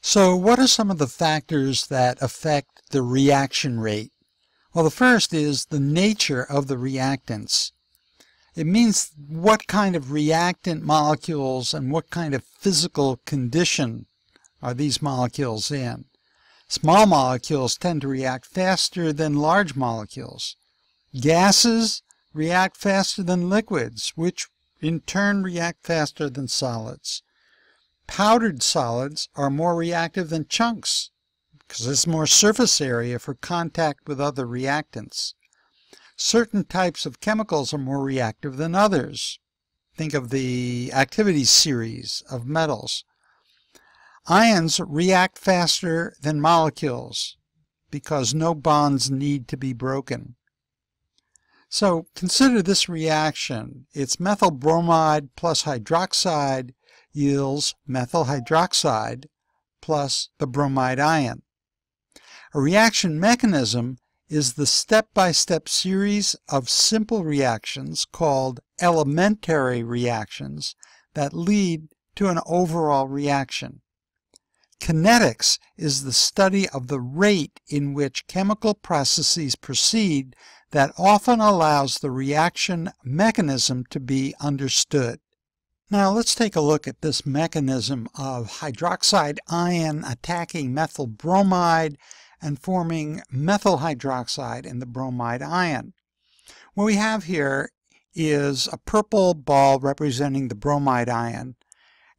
So what are some of the factors that affect the reaction rate? Well, the first is the nature of the reactants. It means what kind of reactant molecules and what kind of physical condition are these molecules in. Small molecules tend to react faster than large molecules. Gases react faster than liquids, which in turn react faster than solids. Powdered solids are more reactive than chunks because there's more surface area for contact with other reactants. Certain types of chemicals are more reactive than others. Think of the activity series of metals. Ions react faster than molecules because no bonds need to be broken. So consider this reaction. It's methyl bromide plus hydroxide yields methyl hydroxide plus the bromide ion. A reaction mechanism is the step-by-step series of simple reactions called elementary reactions that lead to an overall reaction. Kinetics is the study of the rate in which chemical processes proceed that often allows the reaction mechanism to be understood. Now let's take a look at this mechanism of hydroxide ion attacking methyl bromide and forming methyl hydroxide in the bromide ion. What we have here is a purple ball representing the bromide ion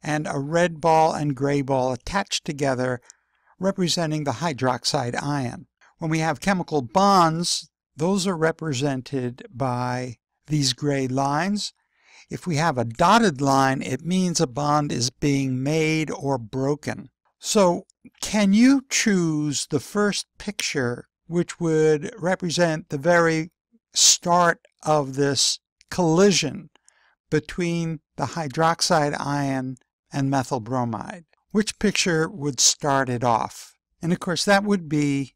and a red ball and gray ball attached together representing the hydroxide ion. When we have chemical bonds, those are represented by these gray lines. If we have a dotted line, it means a bond is being made or broken. So can you choose the first picture which would represent the very start of this collision between the hydroxide ion and methyl bromide? Which picture would start it off? And of course that would be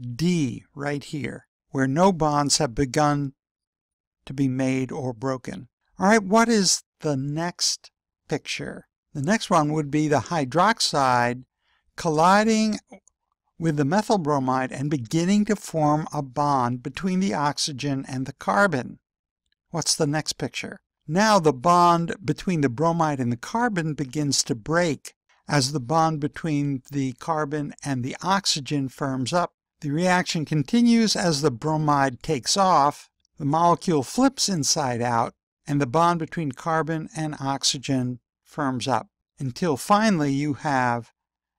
D right here, where no bonds have begun to be made or broken. All right, what is the next picture? The next one would be the hydroxide colliding with the methyl bromide and beginning to form a bond between the oxygen and the carbon. What's the next picture? Now the bond between the bromide and the carbon begins to break. As the bond between the carbon and the oxygen firms up, the reaction continues as the bromide takes off, the molecule flips inside out, and the bond between carbon and oxygen firms up, until finally you have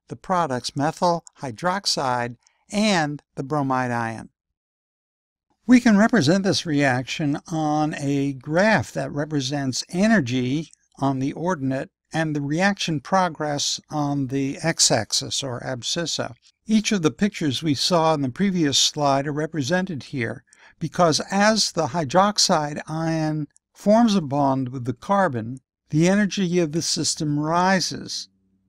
the products methyl hydroxide and the bromide ion. We can represent this reaction on a graph that represents energy on the ordinate and the reaction progress on the x-axis or abscissa. Each of the pictures we saw in the previous slide are represented here because as the hydroxide ion forms a bond with the carbon, the energy of the system rises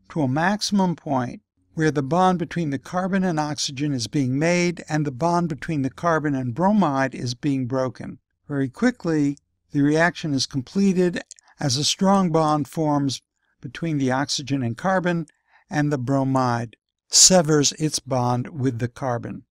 to a maximum point where the bond between the carbon and oxygen is being made and the bond between the carbon and bromide is being broken. Very quickly, the reaction is completed as a strong bond forms between the oxygen and carbon, and the bromide severs its bond with the carbon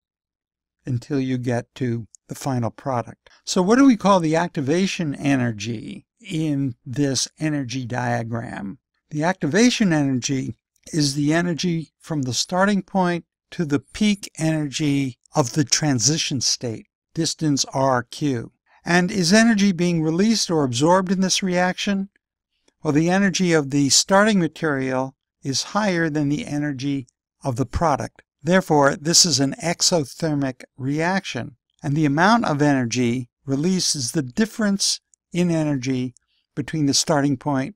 until you get to the final product. So what do we call the activation energy in this energy diagram? The activation energy is the energy from the starting point to the peak energy of the transition state, distance RQ. And is energy being released or absorbed in this reaction? Well, the energy of the starting material is higher than the energy of the product. Therefore, this is an exothermic reaction, and the amount of energy released is the difference in energy between the starting point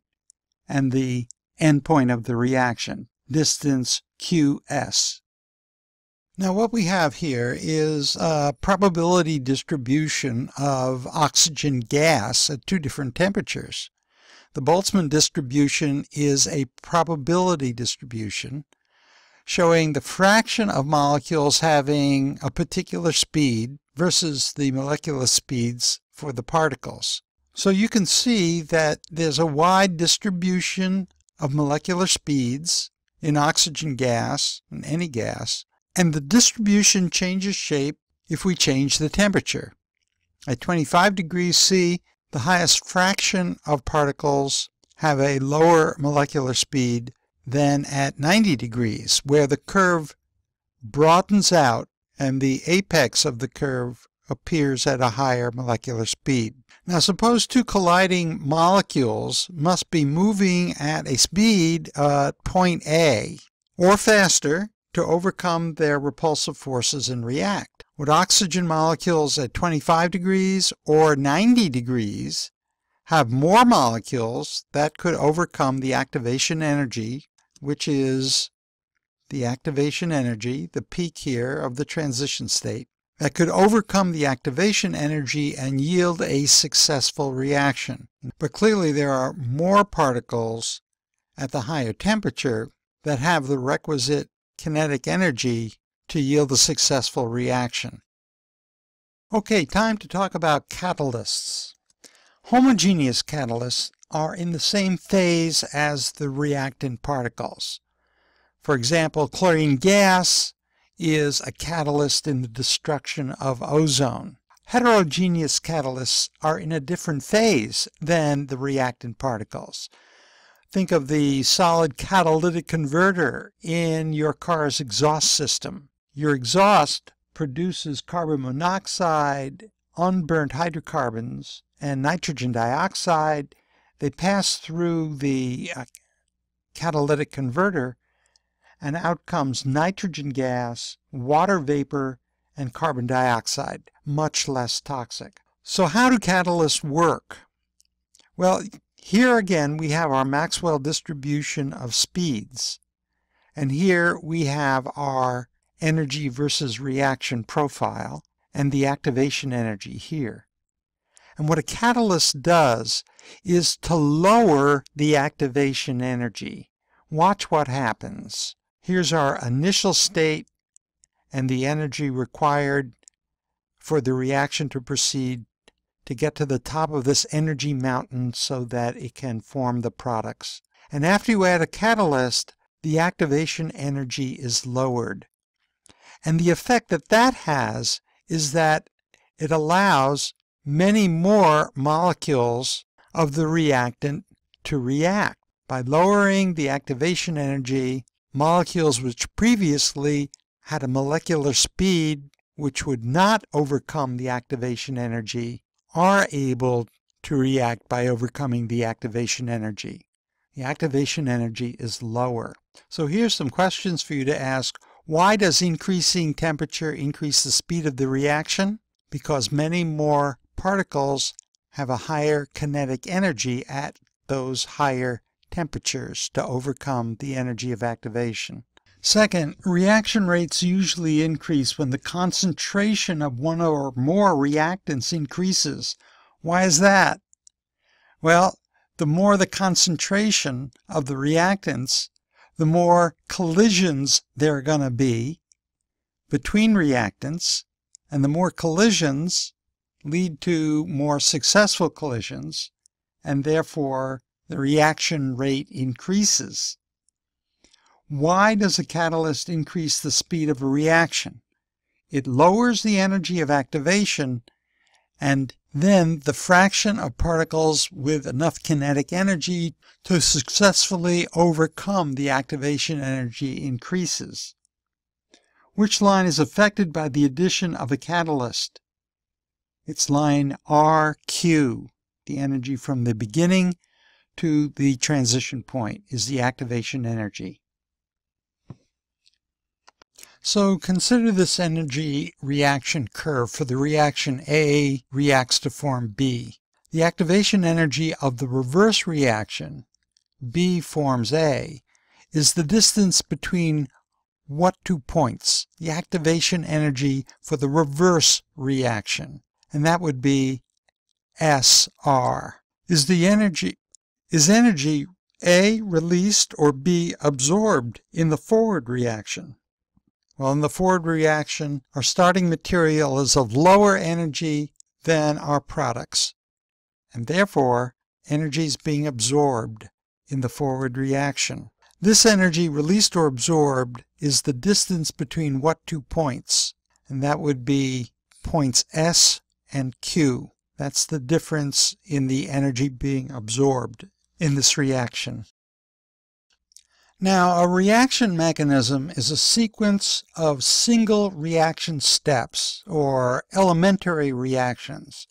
and the end point of the reaction, distance QS. Now what we have here is a probability distribution of oxygen gas at two different temperatures. The Boltzmann distribution is a probability distribution showing the fraction of molecules having a particular speed versus the molecular speeds for the particles. So you can see that there's a wide distribution of molecular speeds in oxygen gas, in any gas, and the distribution changes shape if we change the temperature. At 25 degrees C, the highest fraction of particles have a lower molecular speed than at 90 degrees, where the curve broadens out and the apex of the curve appears at a higher molecular speed. Now suppose two colliding molecules must be moving at a speed at point A or faster to overcome their repulsive forces and react. Would oxygen molecules at 25 degrees or 90 degrees have more molecules that could overcome the activation energy, which is the activation energy, the peak here of the transition state, that could overcome the activation energy and yield a successful reaction? But clearly there are more particles at the higher temperature that have the requisite kinetic energy to yield a successful reaction. Okay, time to talk about catalysts. Homogeneous catalysts are in the same phase as the reactant particles. For example, chlorine gas is a catalyst in the destruction of ozone. Heterogeneous catalysts are in a different phase than the reactant particles. Think of the solid catalytic converter in your car's exhaust system. Your exhaust produces carbon monoxide, unburnt hydrocarbons, and nitrogen dioxide. They pass through the catalytic converter, and out comes nitrogen gas, water vapor, and carbon dioxide, much less toxic. So how do catalysts work? Well, here again we have our Maxwell distribution of speeds, and here we have our energy versus reaction profile and the activation energy here. And what a catalyst does is to lower the activation energy. Watch what happens. Here's our initial state and the energy required for the reaction to proceed to get to the top of this energy mountain so that it can form the products. And after you add a catalyst, the activation energy is lowered. And the effect that that has is that it allows many more molecules of the reactant to react. By lowering the activation energy, molecules which previously had a molecular speed which would not overcome the activation energy are able to react by overcoming the activation energy. The activation energy is lower. So here's some questions for you to ask. Why does increasing temperature increase the speed of the reaction? Because many more particles have a higher kinetic energy at those higher temperatures to overcome the energy of activation. Second, reaction rates usually increase when the concentration of one or more reactants increases. Why is that? Well, the more the concentration of the reactants, the more collisions there are going to be between reactants, and the more collisions lead to more successful collisions, and therefore the reaction rate increases. Why does a catalyst increase the speed of a reaction? It lowers the energy of activation, and then the fraction of particles with enough kinetic energy to successfully overcome the activation energy increases. Which line is affected by the addition of a catalyst? It's line RQ. The energy from the beginning to the transition point is the activation energy. So consider this energy reaction curve for the reaction A reacts to form B. The activation energy of the reverse reaction, B forms A, is the distance between what two points? The activation energy for the reverse reaction, and that would be SR. Is energy A released or B absorbed in the forward reaction? Well, in the forward reaction, our starting material is of lower energy than our products, and therefore energy is being absorbed in the forward reaction. This energy released or absorbed is the distance between what two points? And that would be points S and Q. That's the difference in the energy being absorbed in this reaction. Now, a reaction mechanism is a sequence of single reaction steps, or elementary reactions,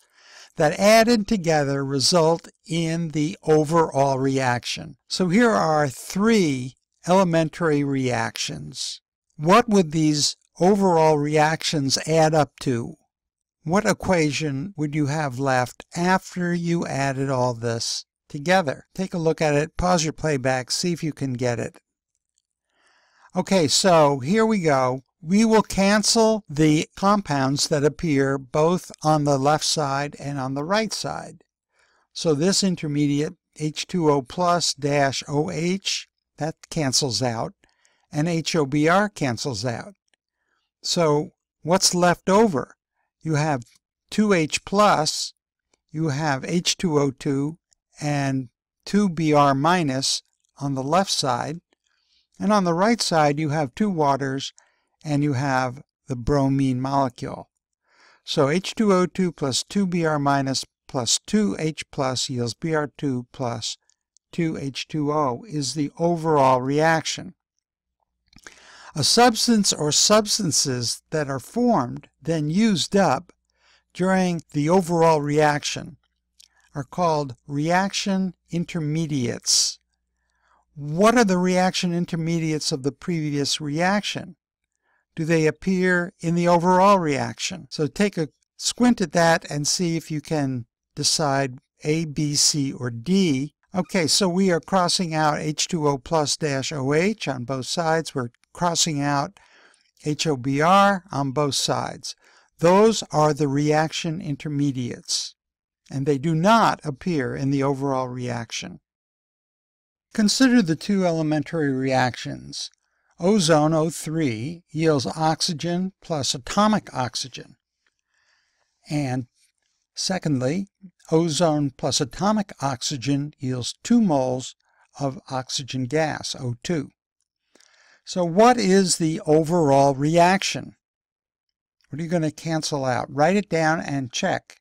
that added together result in the overall reaction. So here are 3 elementary reactions. What would these overall reactions add up to? What equation would you have left after you added all this together? Take a look at it, pause your playback, see if you can get it. Okay, so here we go. We will cancel the compounds that appear both on the left side and on the right side. So this intermediate, H2O plus dash OH, that cancels out, and HOBr cancels out. So what's left over? You have 2H plus, you have H2O2, and 2Br minus on the left side, and on the right side you have 2 waters and you have the bromine molecule. So H2O2 plus 2Br minus plus 2H plus yields Br2 plus 2H2O is the overall reaction. A substance or substances that are formed, then used up during the overall reaction, are called reaction intermediates. What are the reaction intermediates of the previous reaction? Do they appear in the overall reaction? So take a squint at that and see if you can decide A, B, C, or D. Okay, so we are crossing out H2O plus dash OH on both sides. We're crossing out HOBr on both sides. Those are the reaction intermediates, and they do not appear in the overall reaction. Consider the 2 elementary reactions. Ozone, O3, yields oxygen plus atomic oxygen. And secondly, ozone plus atomic oxygen yields 2 moles of oxygen gas, O2. So what is the overall reaction? What are you going to cancel out? Write it down and check.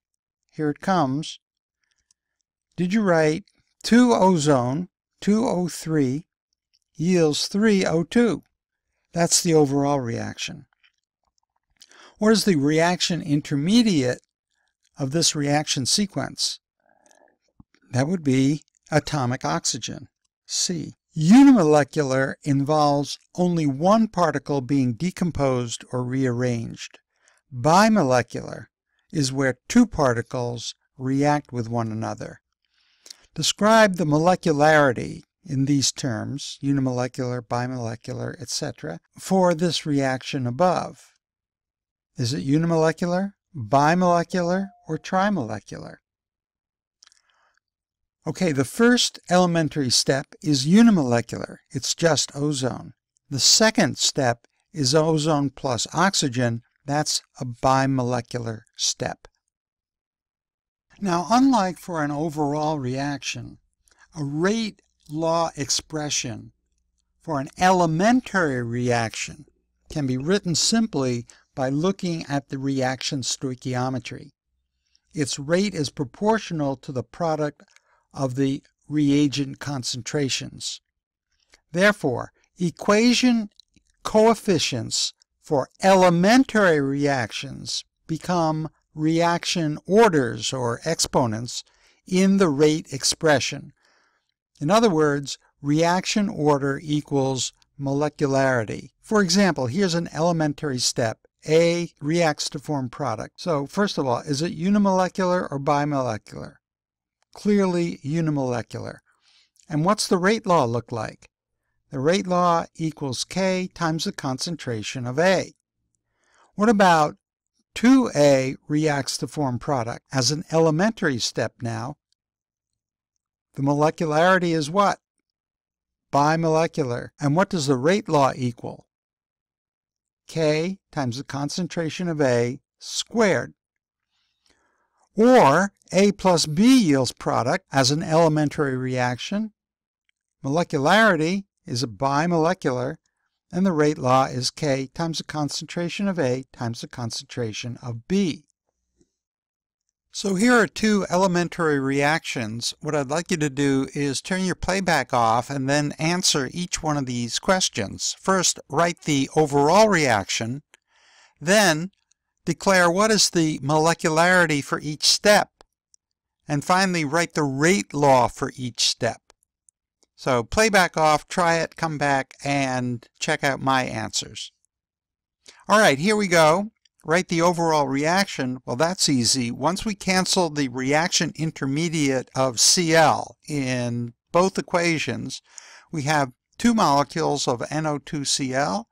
Here it comes. Did you write 2 ozone, 2 O3, yields 3 O2? That's the overall reaction. What is the reaction intermediate of this reaction sequence? That would be atomic oxygen, C. Unimolecular involves only one particle being decomposed or rearranged. Bimolecular is where 2 particles react with one another. Describe the molecularity in these terms, unimolecular, bimolecular, etc., for this reaction above. Is it unimolecular, bimolecular, or trimolecular? Okay, the first elementary step is unimolecular. It's just ozone. The second step is ozone plus oxygen. That's a bimolecular step. Now, unlike for an overall reaction, a rate law expression for an elementary reaction can be written simply by looking at the reaction stoichiometry. Its rate is proportional to the product of the reagent concentrations. Therefore, equation coefficients for elementary reactions become reaction orders or exponents in the rate expression. In other words, reaction order equals molecularity. For example, here's an elementary step. A reacts to form product. So first of all, is it unimolecular or bimolecular? Clearly unimolecular. And what's the rate law look like? The rate law equals K times the concentration of A. What about 2A reacts to form product? As an elementary step now, the molecularity is what? Bimolecular. And what does the rate law equal? K times the concentration of A squared. Or A plus B yields product as an elementary reaction. Molecularity is a bimolecular, and the rate law is K times the concentration of A times the concentration of B. So here are two elementary reactions. What I'd like you to do is turn your playback off and then answer each one of these questions. First, write the overall reaction, then declare what is the molecularity for each step, and finally write the rate law for each step. So playback off, try it, come back, and check out my answers. All right, here we go. Write the overall reaction. Well, that's easy. Once we cancel the reaction intermediate of Cl in both equations, we have 2 molecules of NO2Cl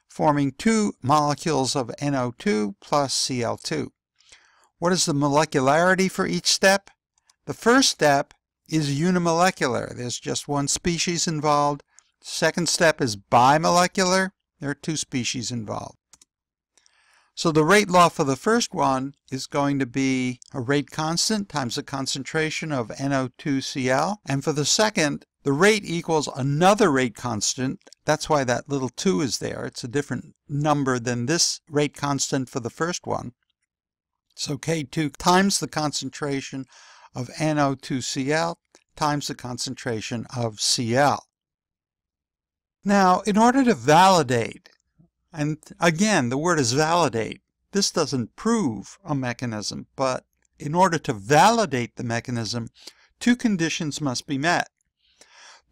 forming 2 molecules of NO2 plus Cl2. What is the molecularity for each step? The first step is unimolecular. There's just one species involved. Second step is bimolecular. There are 2 species involved. So the rate law for the first one is going to be a rate constant times the concentration of NO2Cl. And for the second, the rate equals another rate constant. That's why that little 2 is there. It's a different number than this rate constant for the first one. So K2 times the concentration of NO2Cl times the concentration of Cl. Now, in order to validate, and again, the word is validate. This doesn't prove a mechanism, but in order to validate the mechanism, 2 conditions must be met.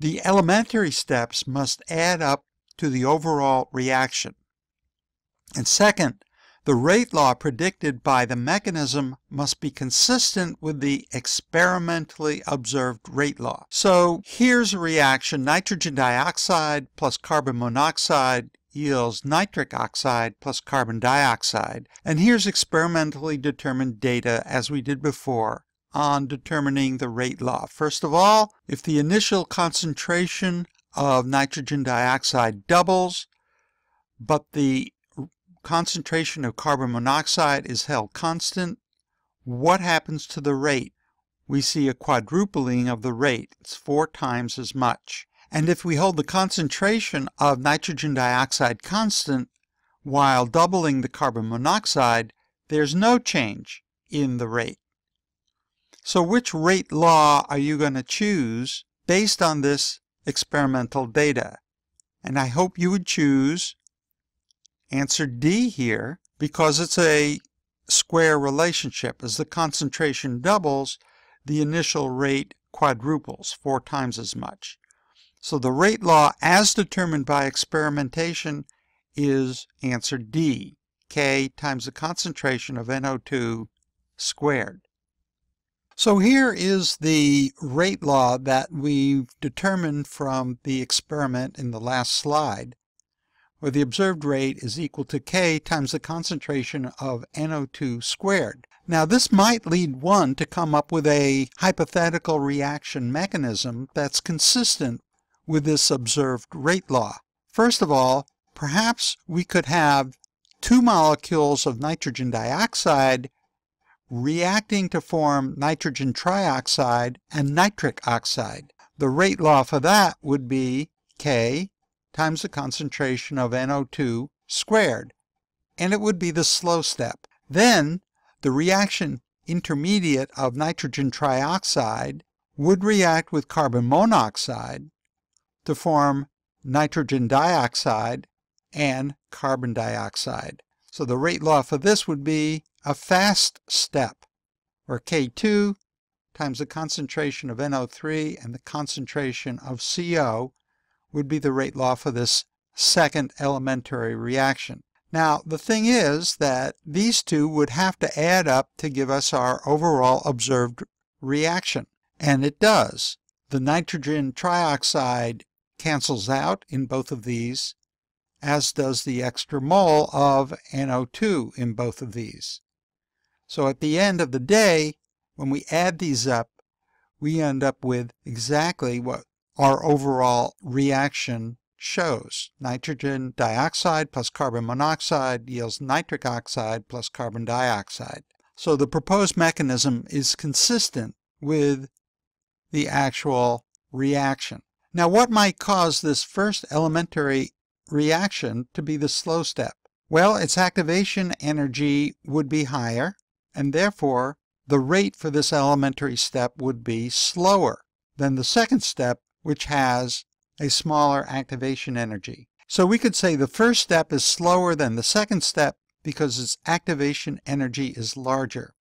The elementary steps must add up to the overall reaction. And second, the rate law predicted by the mechanism must be consistent with the experimentally observed rate law. So here's a reaction. Nitrogen dioxide plus carbon monoxide yields nitric oxide plus carbon dioxide. And here's experimentally determined data as we did before on determining the rate law. First of all, if the initial concentration of nitrogen dioxide doubles, but the concentration of carbon monoxide is held constant, what happens to the rate? We see a quadrupling of the rate. It's 4 times as much. And if we hold the concentration of nitrogen dioxide constant while doubling the carbon monoxide, there's no change in the rate. So which rate law are you going to choose based on this experimental data? And I hope you would choose answer D here, because it's a square relationship. As the concentration doubles, the initial rate quadruples, 4 times as much. So the rate law as determined by experimentation is answer D, K times the concentration of NO2 squared. So here is the rate law that we've determined from the experiment in the last slide, where the observed rate is equal to K times the concentration of NO2 squared. Now this might lead one to come up with a hypothetical reaction mechanism that's consistent with this observed rate law. First of all, perhaps we could have 2 molecules of nitrogen dioxide reacting to form nitrogen trioxide and nitric oxide. The rate law for that would be K times the concentration of NO2 squared, and it would be the slow step. Then the reaction intermediate of nitrogen trioxide would react with carbon monoxide to form nitrogen dioxide and carbon dioxide. So the rate law for this would be a fast step, where K2 times the concentration of NO3 and the concentration of CO would be the rate law for this second elementary reaction. Now, the thing is that these two would have to add up to give us our overall observed reaction. And it does. The nitrogen trioxide cancels out in both of these, as does the extra mole of NO2 in both of these. So at the end of the day, when we add these up, we end up with exactly what our overall reaction shows. Nitrogen dioxide plus carbon monoxide yields nitric oxide plus carbon dioxide. So the proposed mechanism is consistent with the actual reaction. Now, what might cause this first elementary reaction to be the slow step? Well, its activation energy would be higher, and therefore the rate for this elementary step would be slower than the second step, which has a smaller activation energy. So we could say the first step is slower than the second step because its activation energy is larger.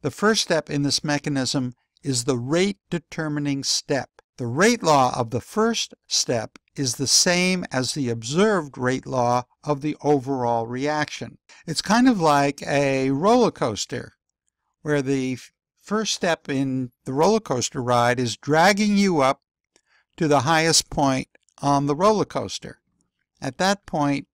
The first step in this mechanism is the rate determining step. The rate law of the first step is the same as the observed rate law of the overall reaction. It's kind of like a roller coaster, where the first step in the roller coaster ride is dragging you up to the highest point on the roller coaster. At that point,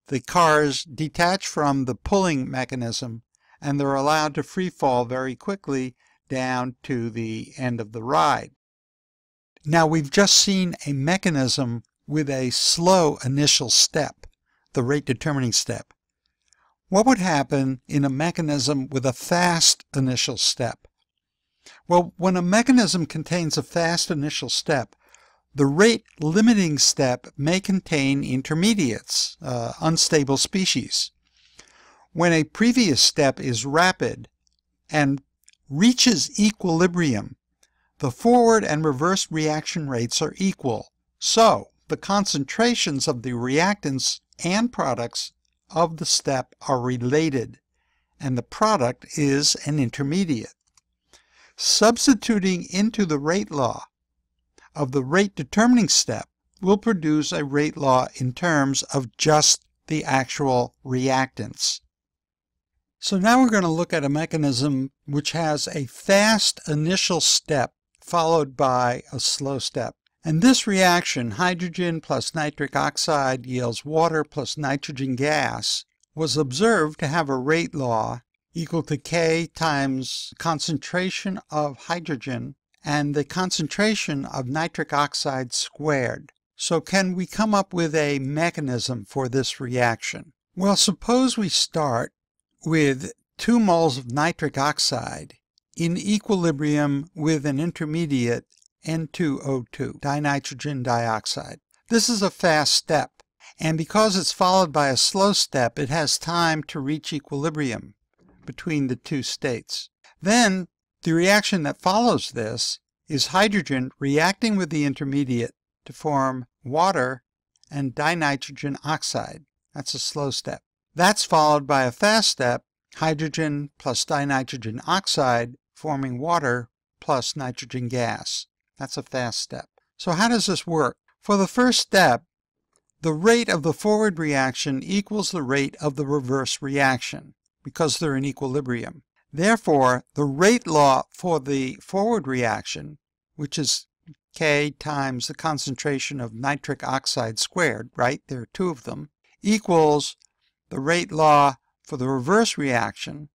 the cars detach from the pulling mechanism, and they're allowed to free fall very quickly down to the end of the ride. Now, we've just seen a mechanism with a slow initial step, the rate determining step. What would happen in a mechanism with a fast initial step? Well, when a mechanism contains a fast initial step, the rate limiting step may contain intermediates, unstable species. When a previous step is rapid and reaches equilibrium, the forward and reverse reaction rates are equal. So, the concentrations of the reactants and products of the step are related, and the product is an intermediate. Substituting into the rate law of the rate determining step will produce a rate law in terms of just the actual reactants. So now we're going to look at a mechanism which has a fast initial step followed by a slow step. And this reaction, hydrogen plus nitric oxide yields water plus nitrogen gas, was observed to have a rate law equal to K times concentration of hydrogen and the concentration of nitric oxide squared. So can we come up with a mechanism for this reaction? Well, suppose we start with 2 moles of nitric oxide in equilibrium with an intermediate N2O2, dinitrogen dioxide. This is a fast step, and because it's followed by a slow step, it has time to reach equilibrium between the two states. Then, the reaction that follows this is hydrogen reacting with the intermediate to form water and dinitrogen oxide. That's a slow step. That's followed by a fast step, hydrogen plus dinitrogen oxide forming water plus nitrogen gas. That's a fast step. So how does this work? For the first step, the rate of the forward reaction equals the rate of the reverse reaction because they're in equilibrium. Therefore, the rate law for the forward reaction, which is K times the concentration of nitric oxide squared, right? There are 2 of them, equals the rate law for the reverse reaction,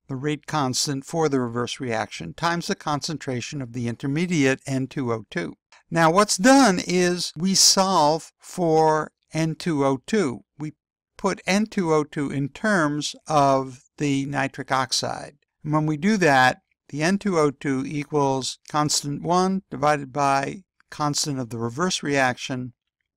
the rate constant for the reverse reaction, times the concentration of the intermediate N2O2. Now what's done is we solve for N2O2. We put N2O2 in terms of the nitric oxide. And when we do that, the N2O2 equals constant 1 divided by constant of the reverse reaction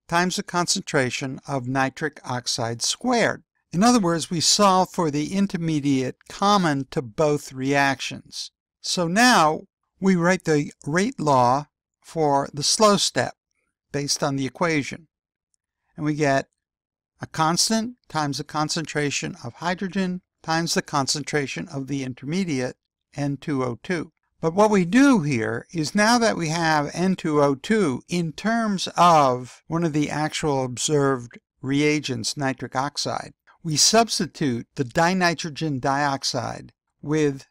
times the concentration of nitric oxide squared. In other words, we solve for the intermediate common to both reactions. So now we write the rate law for the slow step based on the equation. And we get a constant times the concentration of hydrogen times the concentration of the intermediate N2O2. But what we do here is now that we have N2O2 in terms of one of the actual observed reagents, nitric oxide, we substitute the dinitrogen dioxide with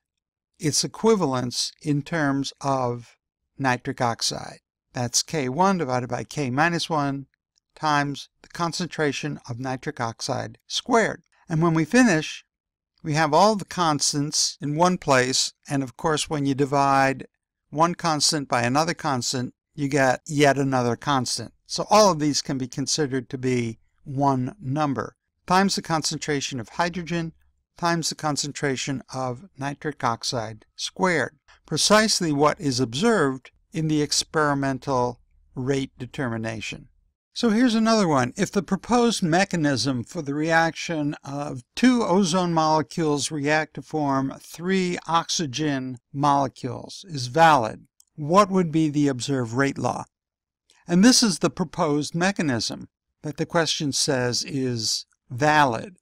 its equivalence in terms of nitric oxide. That's K1 divided by K minus 1 times the concentration of nitric oxide squared. And when we finish, we have all the constants in one place, and of course when you divide one constant by another constant, you get yet another constant. So all of these can be considered to be one number, times the concentration of hydrogen times the concentration of nitric oxide squared. Precisely what is observed in the experimental rate determination. So here's another one. If the proposed mechanism for the reaction of 2 ozone molecules react to form 3 oxygen molecules is valid, what would be the observed rate law? And this is the proposed mechanism that the question says is valid.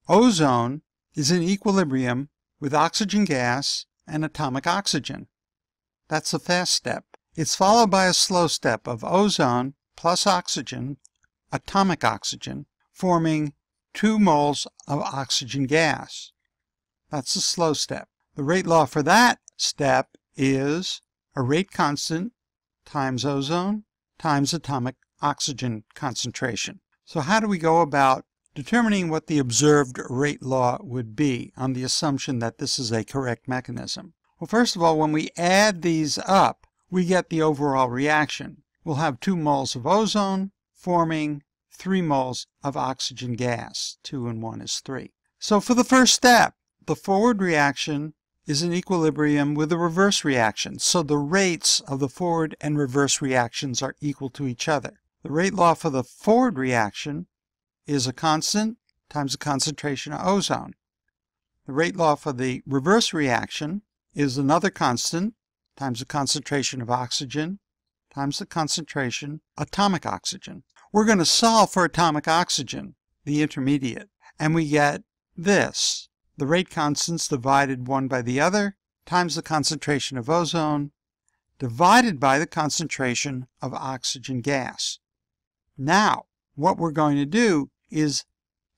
Ozone is in equilibrium with oxygen gas and atomic oxygen. That's the fast step. It's followed by a slow step of ozone plus oxygen, atomic oxygen, forming 2 moles of oxygen gas. That's the slow step. The rate law for that step is a rate constant times ozone times atomic oxygen concentration. So how do we go about determining what the observed rate law would be on the assumption that this is a correct mechanism? Well, first of all, when we add these up, we get the overall reaction. We'll have 2 moles of ozone forming 3 moles of oxygen gas. 2 and 1 is 3. So for the first step, the forward reaction is in equilibrium with the reverse reaction. So the rates of the forward and reverse reactions are equal to each other. The rate law for the forward reaction is a constant times the concentration of ozone. The rate law for the reverse reaction is another constant times the concentration of oxygen times the concentration atomic oxygen. We're going to solve for atomic oxygen, the intermediate, and we get this. The rate constants divided one by the other times the concentration of ozone divided by the concentration of oxygen gas. Now, what we're going to do is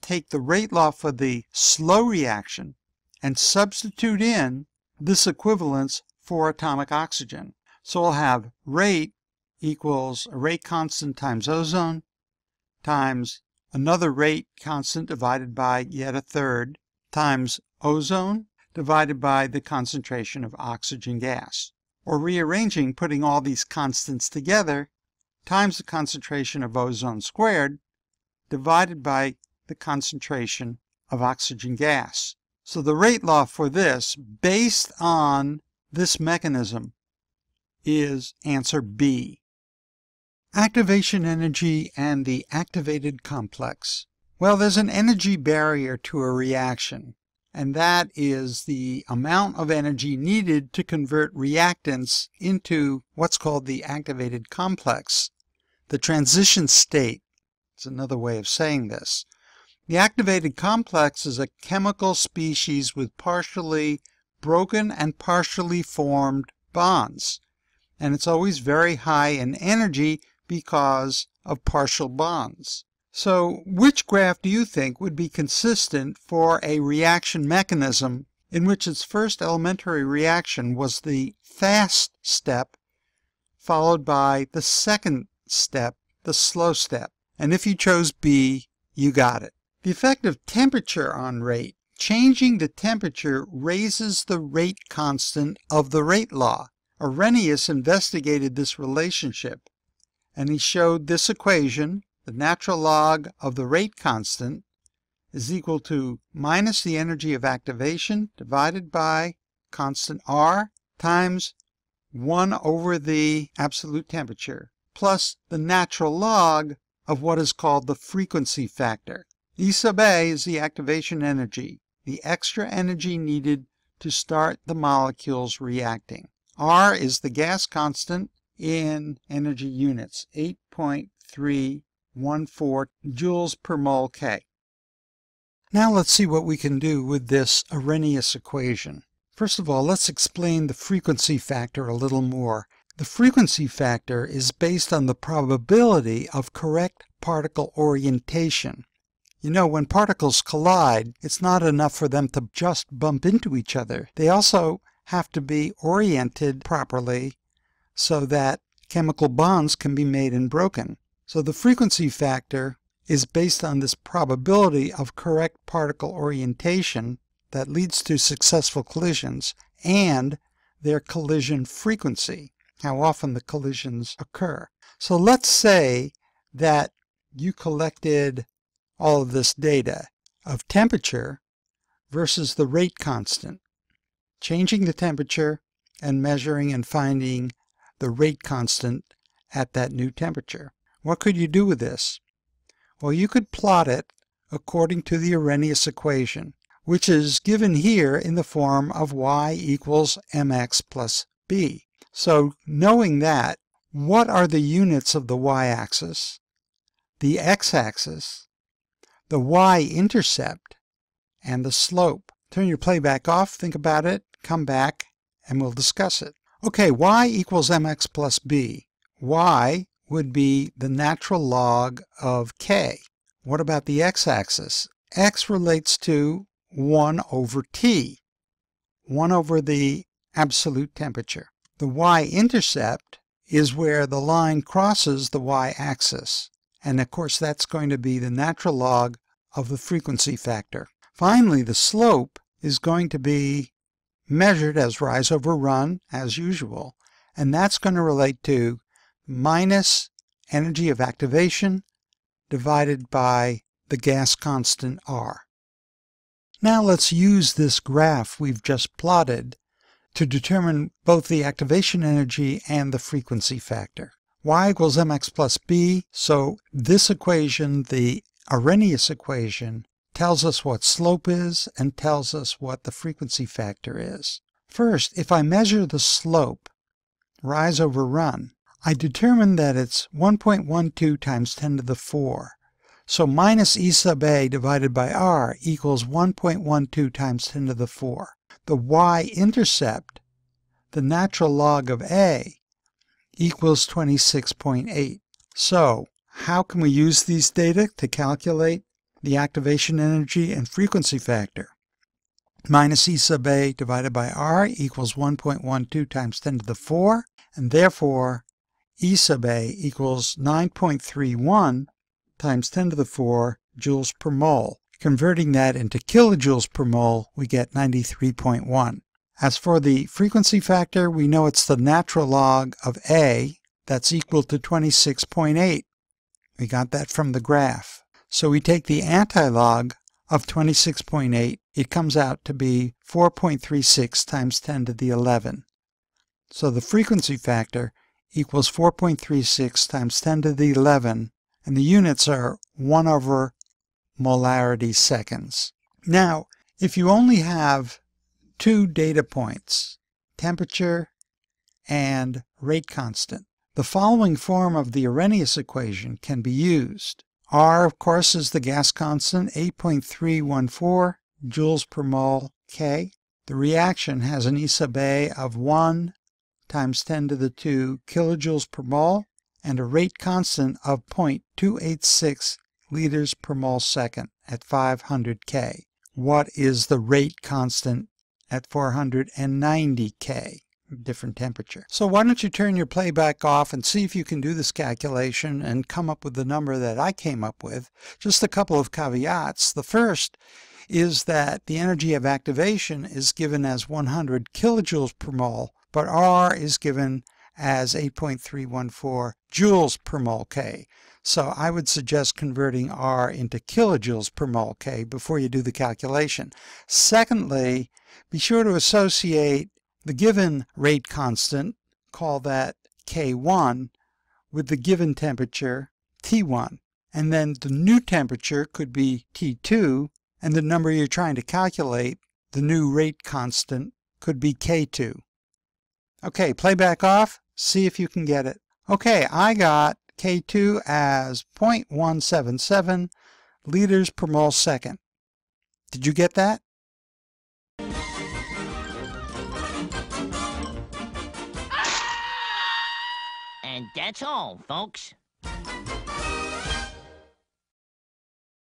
take the rate law for the slow reaction and substitute in this equivalence for atomic oxygen. So we'll have rate equals a rate constant times ozone times another rate constant divided by yet a third times ozone divided by the concentration of oxygen gas. Or rearranging, putting all these constants together, times the concentration of ozone squared divided by the concentration of oxygen gas. So the rate law for this, based on this mechanism, is answer B. Activation energy and the activated complex. Well, there's an energy barrier to a reaction, and that is the amount of energy needed to convert reactants into what's called the activated complex. The transition state is another way of saying this. The activated complex is a chemical species with partially broken and partially formed bonds, and it's always very high in energy because of partial bonds. So which graph do you think would be consistent for a reaction mechanism in which its first elementary reaction was the fast step followed by the second step, the slow step? And if you chose B, you got it. The effect of temperature on rate. Changing the temperature raises the rate constant of the rate law. Arrhenius investigated this relationship, and he showed this equation. The natural log of the rate constant is equal to minus the energy of activation divided by constant R times 1 over the absolute temperature plus the natural log of what is called the frequency factor. E sub A is the activation energy, the extra energy needed to start the molecules reacting. R is the gas constant in energy units, 8.314 joules per mole K. Now let's see what we can do with this Arrhenius equation. First of all, let's explain the frequency factor a little more. The frequency factor is based on the probability of correct particle orientation. You know, when particles collide, it's not enough for them to just bump into each other. They also have to be oriented properly so that chemical bonds can be made and broken. So the frequency factor is based on this probability of correct particle orientation that leads to successful collisions and their collision frequency, how often the collisions occur. So let's say that you collected all of this data of temperature versus the rate constant, changing the temperature and measuring and finding the rate constant at that new temperature. What could you do with this? Well, you could plot it according to the Arrhenius equation, which is given here in the form of y equals mx plus b. So knowing that, what are the units of the y-axis, the x-axis, the y-intercept, and the slope? Turn your playback off, think about it, come back, and we'll discuss it. Okay, y equals mx plus b. Y would be the natural log of k. What about the x-axis? X relates to 1 over T, 1 over the absolute temperature. The y-intercept is where the line crosses the y-axis, and of course that's going to be the natural log of the frequency factor. Finally, the slope is going to be measured as rise over run, as usual, and that's going to relate to minus energy of activation divided by the gas constant R. Now let's use this graph we've just plotted to determine both the activation energy and the frequency factor. Y equals mx plus b, so this equation, the Arrhenius equation, tells us what slope is and tells us what the frequency factor is. First, if I measure the slope, rise over run, I determine that it's 1.12 times 10 to the 4. So minus E sub a divided by r equals 1.12 times 10 to the 4. The y-intercept, the natural log of a, equals 26.8. So how can we use these data to calculate the activation energy and frequency factor? Minus E sub a divided by r equals 1.12 times 10 to the 4, and therefore E sub a equals 9.31 times 10 to the 4 joules per mole. Converting that into kilojoules per mole, we get 93.1. As for the frequency factor, we know it's the natural log of A, that's equal to 26.8. We got that from the graph. So we take the antilog of 26.8, it comes out to be 4.36 times 10 to the 11. So the frequency factor equals 4.36 times 10 to the 11, and the units are 1 over molarity seconds. Now, if you only have two data points, temperature and rate constant, the following form of the Arrhenius equation can be used. R, of course, is the gas constant, 8.314 joules per mole K. The reaction has an E sub A of 1 times 10 to the 2 kilojoules per mole and a rate constant of 0.286 liters per mole second at 500 K. What is the rate constant at 490 K? Different temperature. So why don't you turn your playback off and see if you can do this calculation and come up with the number that I came up with. Just a couple of caveats. The first is that the energy of activation is given as 100 kilojoules per mole, but R is given as 8.314 joules per mole K. So I would suggest converting R into kilojoules per mole K before you do the calculation. Secondly, be sure to associate the given rate constant, call that K1, with the given temperature, T1. And then the new temperature could be T2, and the number you're trying to calculate, the new rate constant, could be K2. Okay, playback off, see if you can get it. Okay, I got K2 as 0.177 liters per mole second. Did you get that? And that's all, folks.